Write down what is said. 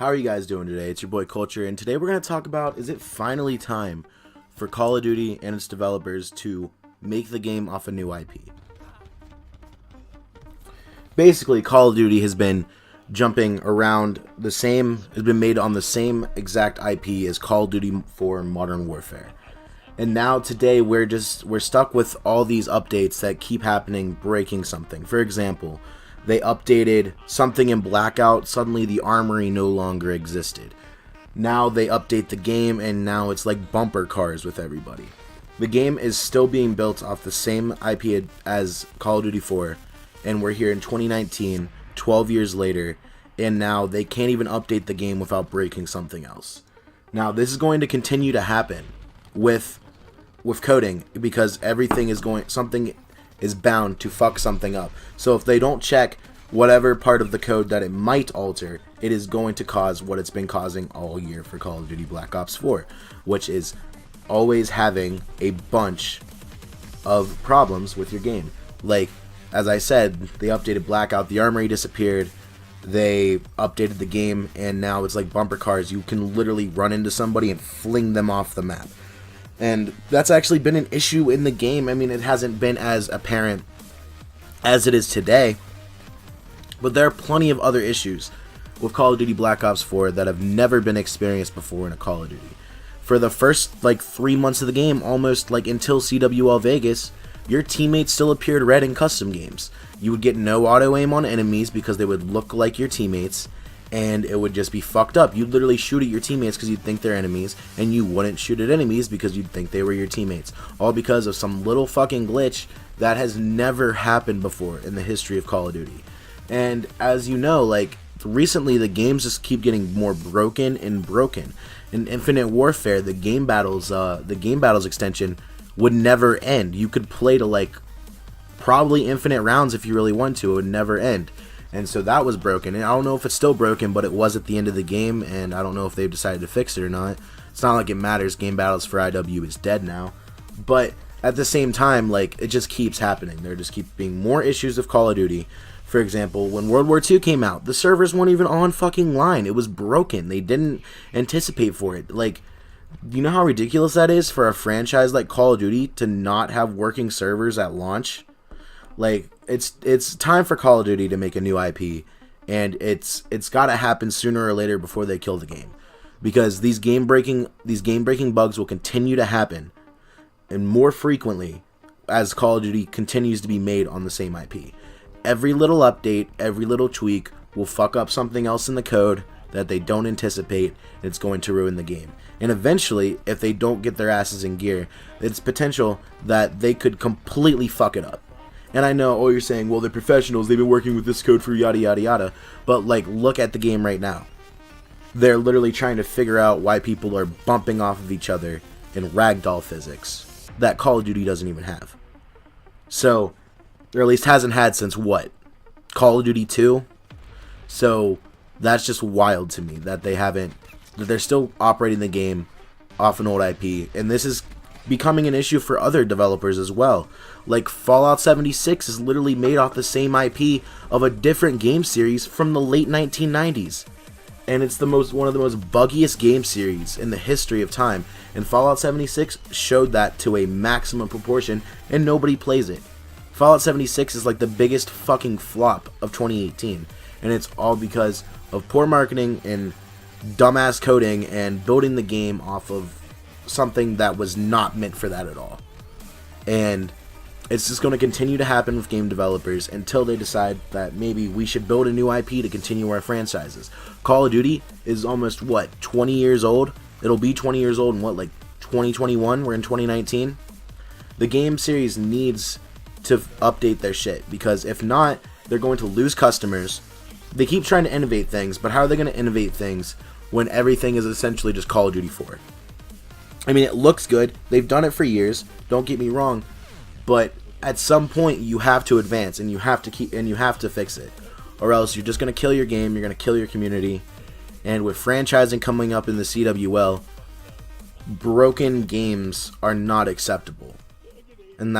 are you guys doing today? It's your boy Culture, and today we're going to talk about, is it finally time for Call of Duty and its developers to make the game off a new IP? Basically, Call of Duty has been jumping around has been made on the same exact IP as Call of Duty 4 Modern Warfare. And now today we're stuck with all these updates that keep happening, breaking something. For example, they updated something in Blackout, suddenly the armory no longer existed. Now they update the game and now it's like bumper cars with everybody. The game is still being built off the same IP as Call of Duty 4, and we're here in 2019, 12 years later, and now they can't even update the game without breaking something else. Now this is going to continue to happen with coding, because something is bound to fuck something up. So if they don't check whatever part of the code that it might alter, it is going to cause what it's been causing all year for Call of Duty Black Ops 4, which is always having a bunch of problems with your game. Like, as I said, they updated Blackout, the armory disappeared, they updated the game, and now it's like bumper cars. You can literally run into somebody and fling them off the map. And that's actually been an issue in the game. I mean, it hasn't been as apparent as it is today, but there are plenty of other issues with Call of Duty Black Ops 4 that have never been experienced before in a Call of Duty. For the first 3 months of the game, almost until CWL Vegas, your teammates still appeared red in custom games. You would get no auto aim on enemies because they would look like your teammates, and it would just be fucked up. You'd literally shoot at your teammates because you'd think they're enemies, and you wouldn't shoot at enemies because you'd think they were your teammates. All because of some little fucking glitch that has never happened before in the history of Call of Duty. And as you know, recently the games just keep getting more broken and broken. In Infinite Warfare, the game battles extension would never end. You could play to probably infinite rounds if you really want to. It would never end. And so that was broken, and I don't know if it's still broken, but it was at the end of the game, and I don't know if they've decided to fix it or not. It's not like it matters. Game Battles for IW is dead now. But at the same time, it just keeps happening. There just keep being more issues of Call of Duty. For example, when World War II came out, the servers weren't even on fucking line. It was broken. They didn't anticipate for it. You know how ridiculous that is for a franchise like Call of Duty to not have working servers at launch? It's time for Call of Duty to make a new IP, and it's got to happen sooner or later before they kill the game, because these game breaking bugs will continue to happen, and more frequently as Call of Duty continues to be made on the same IP. Every little update, every little tweak will fuck up something else in the code that they don't anticipate, and it's going to ruin the game. And eventually, if they don't get their asses in gear, it's potential that they could completely fuck it up. And I know, you're saying, well, they're professionals, they've been working with this code for yada yada yada, but look at the game right now. They're literally trying to figure out why people are bumping off of each other in ragdoll physics that Call of Duty doesn't even have. So, or at least hasn't had since what? Call of Duty 2? So, that's just wild to me that they're still operating the game off an old IP, and this is becoming an issue for other developers as well. Fallout 76 is literally made off the same IP of a different game series from the late 1990s. And it's one of the most buggiest game series in the history of time. And Fallout 76 showed that to a maximum proportion, and nobody plays it. Fallout 76 is the biggest fucking flop of 2018. And it's all because of poor marketing and dumbass coding and building the game off of something that was not meant for that at all. And it's just going to continue to happen with game developers until they decide that maybe we should build a new IP to continue our franchises. Call of Duty is almost 20 years old. It'll be 20 years old in 2021. We're in 2019. The game series needs to update their shit, because if not, they're going to lose customers. They keep trying to innovate things, but how are they going to innovate things when everything is essentially just Call of Duty 4? I mean, it looks good. They've done it for years. Don't get me wrong, but at some point you have to advance, and you have to fix it, or else you're just gonna kill your game. You're gonna kill your community. And with franchising coming up in the CWL, broken games are not acceptable, and that.